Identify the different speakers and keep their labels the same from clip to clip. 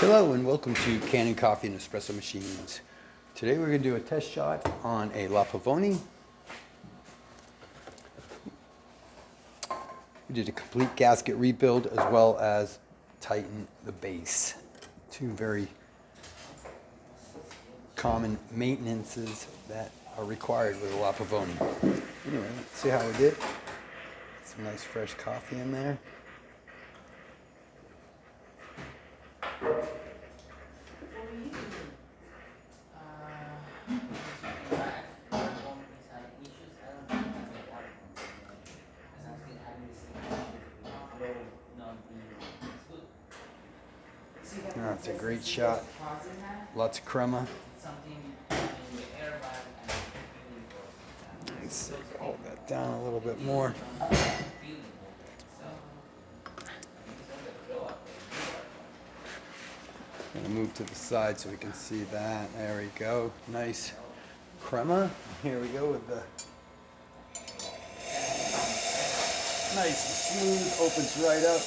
Speaker 1: Hello and welcome to Kanen Coffee and Espresso Machines. Today we're going to do a test shot on a Pavoni. We did a complete gasket rebuild as well as tighten the base. Two very common maintenances that are required with a Pavoni. Anyway, let's see how we did. Some nice fresh coffee in there. That's a great shot. Lots of crema. Let's hold that down a little bit more. I'm going to move to the side so we can see that. There we go. Nice crema. Here we go with the nice and smooth. Opens right up.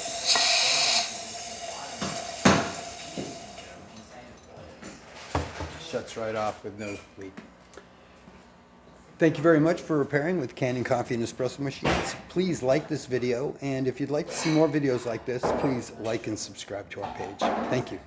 Speaker 1: Shuts right off with no leak. Thank you very much for repairing with Kanen Coffee and Espresso Machines. Please like this video, and if you'd like to see more videos like this, please like and subscribe to our page. Thank you.